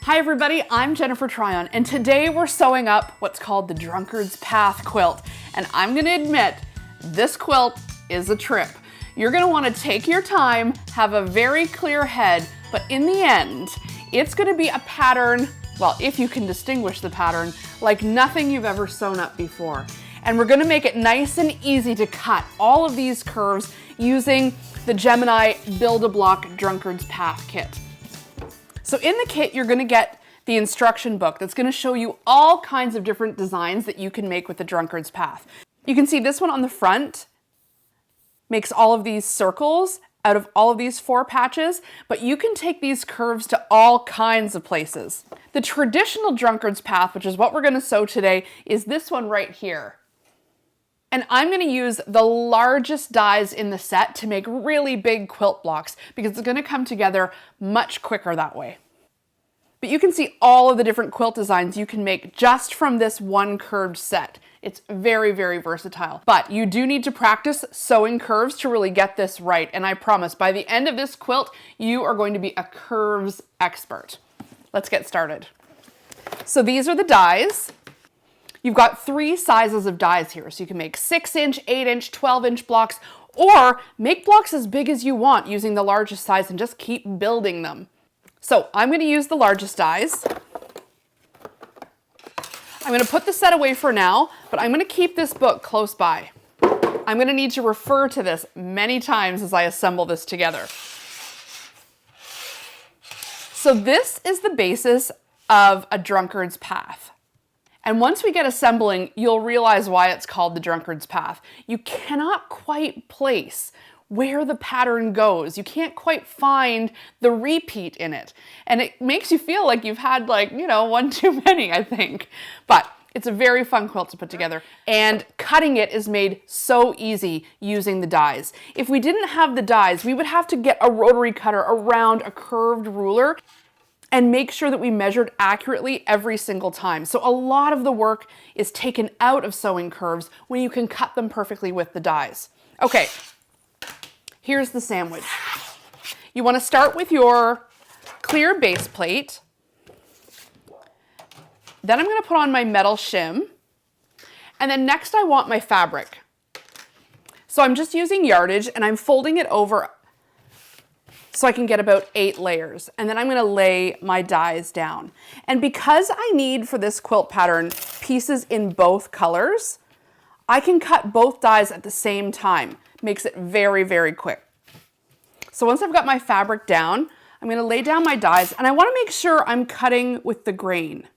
Hi everybody, I'm Jennifer Tryon, and today we're sewing up what's called the Drunkards Path quilt. And I'm gonna admit, this quilt is a trip. You're gonna wanna take your time, have a very clear head, but in the end, it's gonna be a pattern, well, if you can distinguish the pattern, like nothing you've ever sewn up before. And we're gonna make it nice and easy to cut all of these curves using the Gemini Build-A-Block Drunkards Path kit. So in the kit, you're gonna get the instruction book that's gonna show you all kinds of different designs that you can make with the Drunkards Path. You can see this one on the front makes all of these circles out of all of these 4 patches, but you can take these curves to all kinds of places. The traditional Drunkards Path, which is what we're gonna sew today, is this one right here. And I'm gonna use the largest dies in the set to make really big quilt blocks because it's gonna come together much quicker that way. But you can see all of the different quilt designs you can make just from this one curved set. It's very, very versatile. But you do need to practice sewing curves to really get this right. And I promise, by the end of this quilt, you are going to be a curves expert. Let's get started. So these are the dies. You've got 3 sizes of dies here. So you can make 6-inch, 8-inch, 12-inch blocks, or make blocks as big as you want using the largest size and just keep building them. So I'm going to use the largest dies. I'm going to put the set away for now, but I'm going to keep this book close by. I'm going to need to refer to this many times as I assemble this together. So this is the basis of a Drunkard's Path. And once we get assembling, you'll realize why it's called the Drunkard's Path. You cannot quite place where the pattern goes. You can't quite find the repeat in it. And it makes you feel like you've had one too many, I think. But it's a very fun quilt to put together. And cutting it is made so easy using the dies. If we didn't have the dies, we would have to get a rotary cutter around a curved ruler and make sure that we measured accurately every single time. So a lot of the work is taken out of sewing curves when you can cut them perfectly with the dies. Okay. Here's the sandwich. You want to start with your clear base plate. Then I'm going to put on my metal shim. And then next I want my fabric. So I'm just using yardage and I'm folding it over so I can get about 8 layers. And then I'm going to lay my dies down. And because I need for this quilt pattern pieces in both colors, I can cut both dies at the same time. Makes it very, very quick. So once I've got my fabric down, I'm going to lay down my dies and I want to make sure I'm cutting with the grain.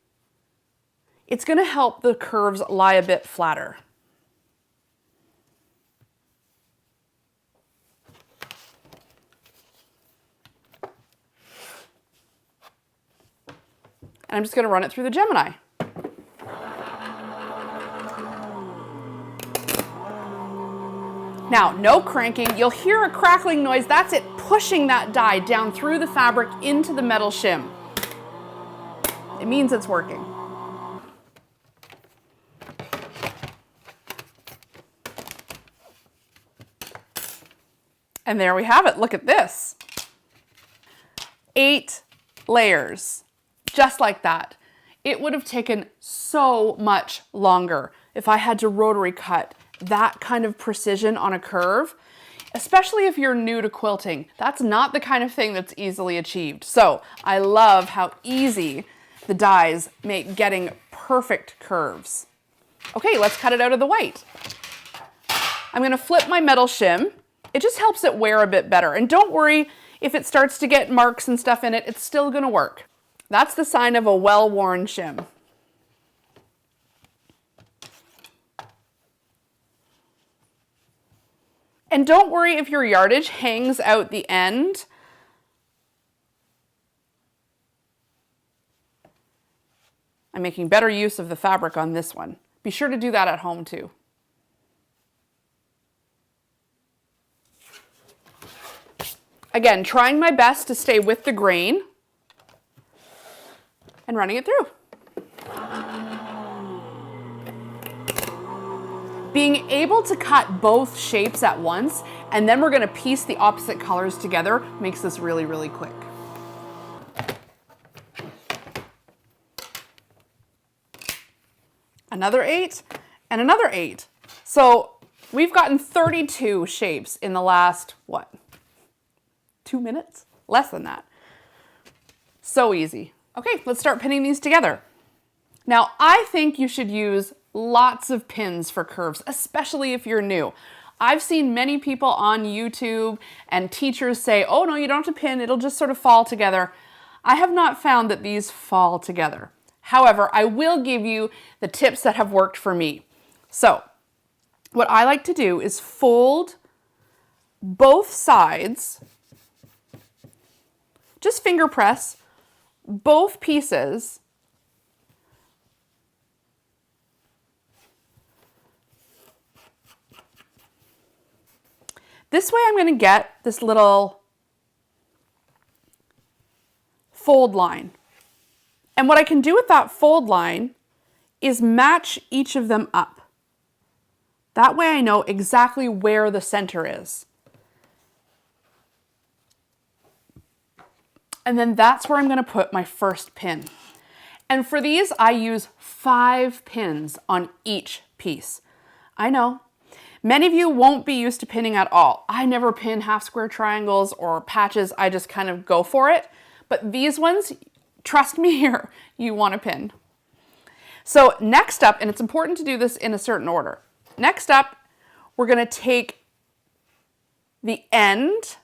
It's going to help the curves lie a bit flatter. And I'm just going to run it through the Gemini. Now, no cranking. You'll hear a crackling noise. That's it pushing that die down through the fabric into the metal shim. It means it's working. And there we have it. Look at this. 8 layers, just like that. It would have taken so much longer if I had to rotary cut that kind of precision on a curve, especially if you're new to quilting. That's not the kind of thing that's easily achieved. So I love how easy the dies make getting perfect curves. Okay, let's cut it out of the white. I'm going to flip my metal shim. It just helps it wear a bit better. And don't worry if it starts to get marks and stuff in it, it's still going to work. That's the sign of a well-worn shim. And don't worry if your yardage hangs out the end. I'm making better use of the fabric on this one. Be sure to do that at home too. Again, trying my best to stay with the grain and running it through. Being able to cut both shapes at once, and then we're going to piece the opposite colors together, makes this really, really quick. another 8, and another 8. So we've gotten 32 shapes in the last, what, 2 minutes? Less than that. So easy. Okay, let's start pinning these together. Now, I think you should use lots of pins for curves, especially if you're new. I've seen many people on YouTube and teachers say, oh no, you don't have to pin, it'll just sort of fall together. I have not found that these fall together. However, I will give you the tips that have worked for me. So, what I like to do is fold both sides, just finger press both pieces this way. I'm going to get this little fold line. And what I can do with that fold line is match each of them up. That way I know exactly where the center is. And then that's where I'm going to put my first pin. And for these, I use 5 pins on each piece. I know, many of you won't be used to pinning at all. I never pin half square triangles or patches. I just kind of go for it. But these ones, trust me here, you want to pin. So next up, and it's important to do this in a certain order. Next up, we're going to take the end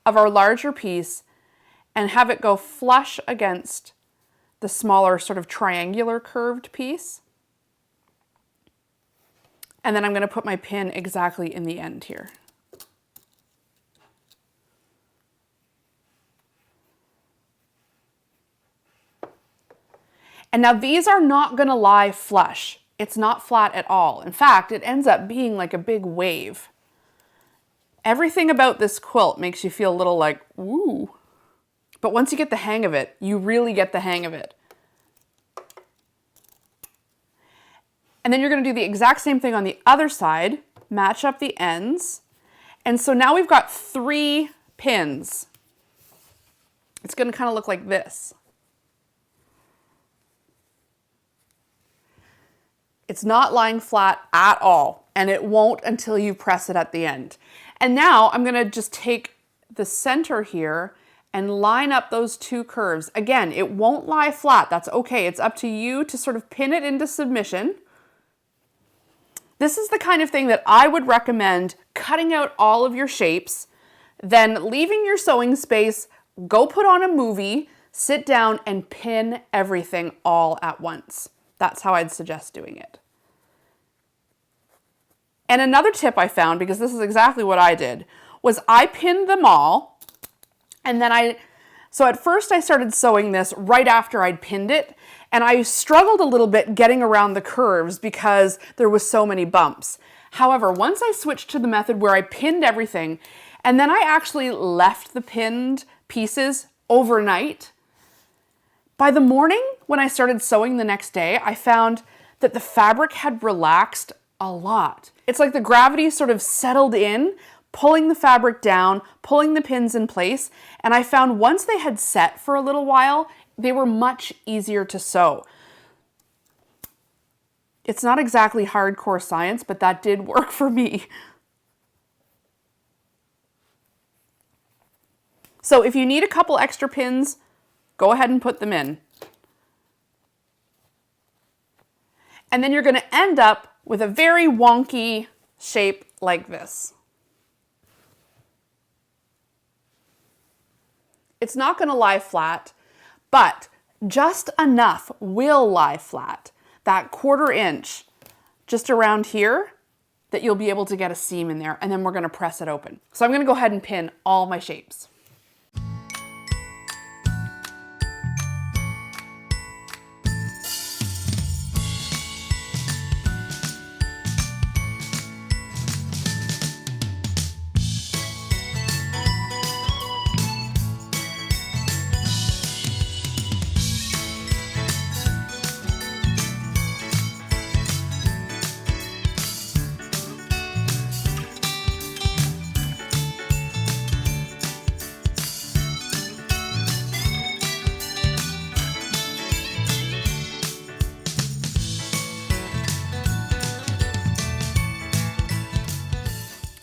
of our larger piece and have it go flush against the smaller sort of triangular curved piece. And then I'm going to put my pin exactly in the end here. And now these are not going to lie flush. It's not flat at all. In fact, it ends up being like a big wave. Everything about this quilt makes you feel a little like, ooh. But once you get the hang of it, you really get the hang of it. And then you're going to do the exact same thing on the other side, match up the ends. And so now we've got 3 pins. It's going to kind of look like this. It's not lying flat at all, and it won't until you press it at the end. And now I'm going to just take the center here and line up those 2 curves. Again, it won't lie flat. That's okay. It's up to you to sort of pin it into submission. This is the kind of thing that I would recommend cutting out all of your shapes, then leaving your sewing space, go put on a movie, sit down and pin everything all at once. That's how I'd suggest doing it. And another tip I found, because this is exactly what I did, was I pinned them all, and then so at first I started sewing this right after I'd pinned it, and I struggled a little bit getting around the curves because there was so many bumps. However, once I switched to the method where I pinned everything, and then I actually left the pinned pieces overnight, by the morning when I started sewing the next day, I found that the fabric had relaxed a lot. It's like the gravity sort of settled in, pulling the fabric down, pulling the pins in place, and I found once they had set for a little while, they were much easier to sew. It's not exactly hardcore science, but that did work for me. So if you need a couple extra pins, go ahead and put them in. And then you're going to end up with a very wonky shape like this. It's not going to lie flat, but just enough will lie flat, that 1/4 inch just around here, that you'll be able to get a seam in there, and then we're going to press it open. So I'm going to go ahead and pin all my shapes.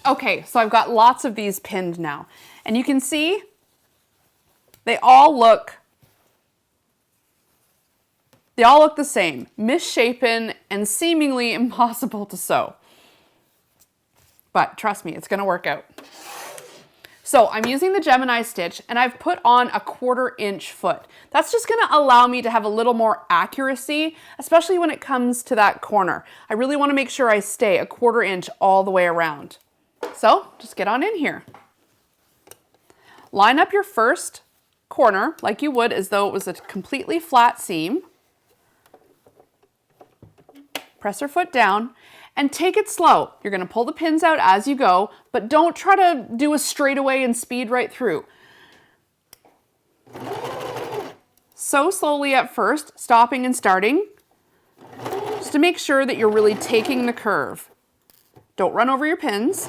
Okay, so I've got lots of these pinned now, and you can see they all look the same, misshapen and seemingly impossible to sew. But trust me, it's gonna work out. So I'm using the Gemini stitch and I've put on a 1/4 inch foot. That's just gonna allow me to have a little more accuracy, especially when it comes to that corner. I really wanna make sure I stay a 1/4 inch all the way around. So just get on in here. Line up your first corner like you would as though it was a completely flat seam. Press your foot down and take it slow. You're gonna pull the pins out as you go, but don't try to do a straightaway and speed right through. Sew slowly at first, stopping and starting, just to make sure that you're really taking the curve. Don't run over your pins.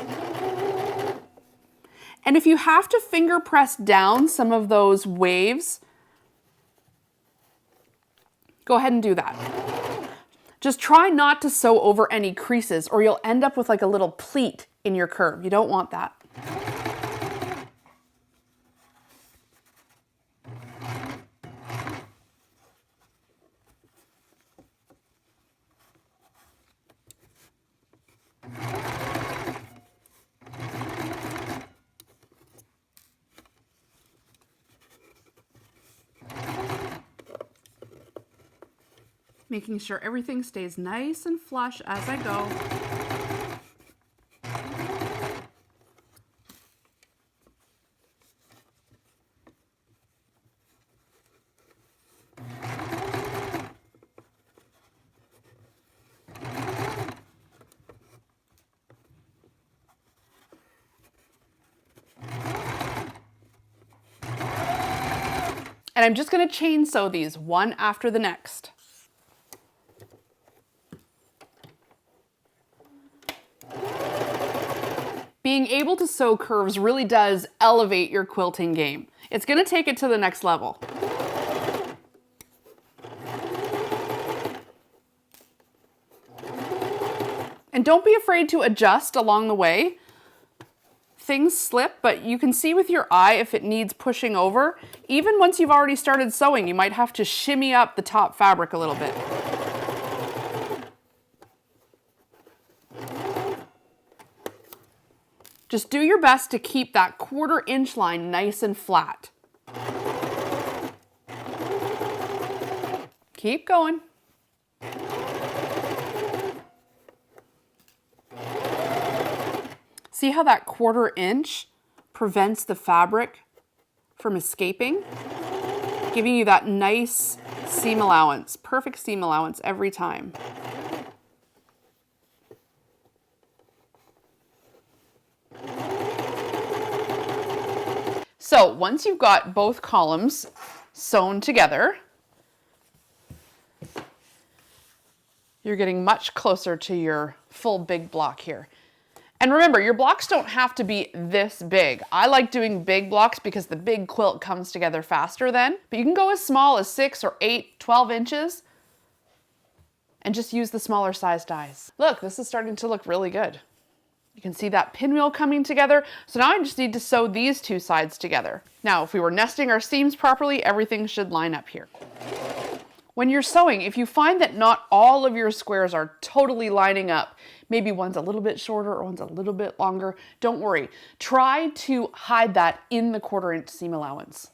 And if you have to finger press down some of those waves, go ahead and do that. Just try not to sew over any creases or you'll end up with like a little pleat in your curve. You don't want that. Making sure everything stays nice and flush as I go. And I'm just going to chain sew these one after the next. Being able to sew curves really does elevate your quilting game. It's going to take it to the next level. And don't be afraid to adjust along the way. Things slip, but you can see with your eye if it needs pushing over. Even once you've already started sewing, you might have to shimmy up the top fabric a little bit. Just do your best to keep that 1/4 inch line nice and flat. Keep going. See how that 1/4 inch prevents the fabric from escaping? Giving you that nice seam allowance, perfect seam allowance every time. So once you've got both columns sewn together, you're getting much closer to your full big block here. And remember, your blocks don't have to be this big. I like doing big blocks because the big quilt comes together faster then, but you can go as small as 6 or 8, 12 inches and just use the smaller size dies. Look, this is starting to look really good. You can see that pinwheel coming together. So now I just need to sew these two sides together. Now, if we were nesting our seams properly, everything should line up here. When you're sewing, if you find that not all of your squares are totally lining up, maybe one's a little bit shorter or one's a little bit longer, don't worry. Try to hide that in the 1/4 inch seam allowance.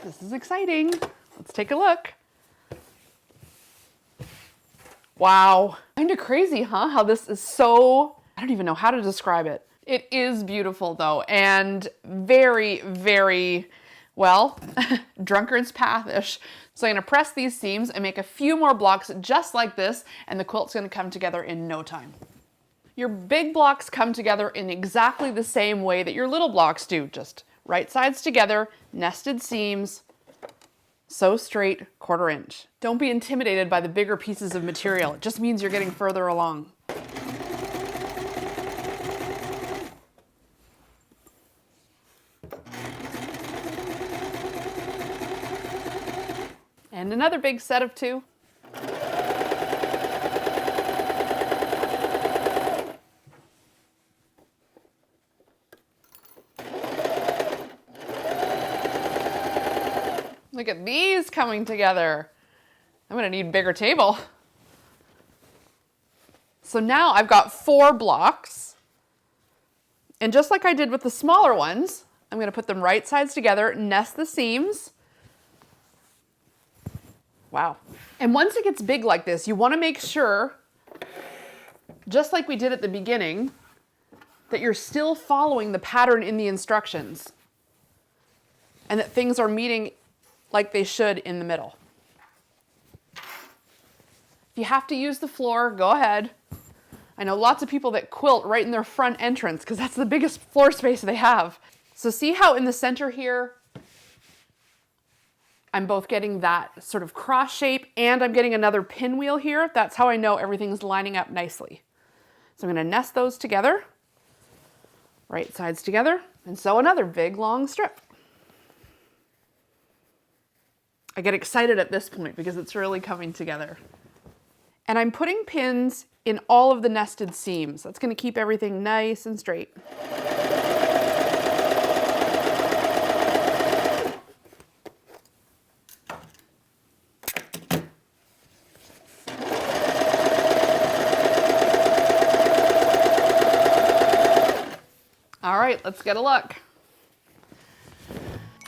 This is exciting. Let's take a look. Wow. Kind of crazy, huh? How this is so, I don't even know how to describe it. It is beautiful though, and very, very, well, Drunkards path-ish. So I'm gonna press these seams and make a few more blocks just like this, and the quilt's gonna come together in no time. Your big blocks come together in exactly the same way that your little blocks do, just right sides together, nested seams, sew straight, 1/4 inch. Don't be intimidated by the bigger pieces of material. It just means you're getting further along. And another big set of 2. look at these coming together. I'm gonna need a bigger table. So now I've got 4 blocks. And just like I did with the smaller ones, I'm gonna put them right sides together, nest the seams. Wow. And once it gets big like this, you wanna make sure, just like we did at the beginning, that you're still following the pattern in the instructions and that things are meeting like they should in the middle. If you have to use the floor, go ahead. I know lots of people that quilt right in their front entrance because that's the biggest floor space they have. So see how in the center here, I'm both getting that sort of cross shape and I'm getting another pinwheel here. That's how I know everything's lining up nicely. So I'm going to nest those together, right sides together, and sew another big long strip. I get excited at this point because it's really coming together. And I'm putting pins in all of the nested seams. That's going to keep everything nice and straight. All right, let's get a look.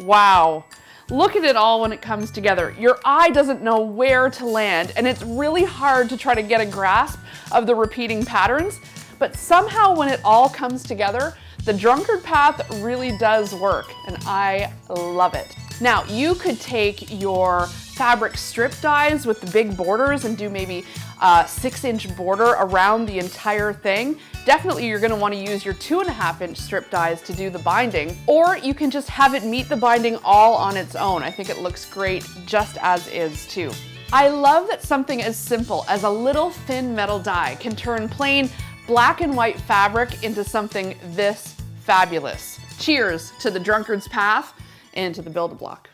Wow. Look at it all when it comes together. Your eye doesn't know where to land, and it's really hard to try to get a grasp of the repeating patterns, but somehow when it all comes together, the drunkard path really does work, and I love it. Now, you could take your fabric strip dies with the big borders and do maybe a 6-inch border around the entire thing. Definitely you're going to want to use your 2.5-inch strip dies to do the binding, or you can just have it meet the binding all on its own. I think it looks great just as is too. I love that something as simple as a little thin metal die can turn plain black and white fabric into something this fabulous. Cheers to the drunkard's path and to the Build-A-Block.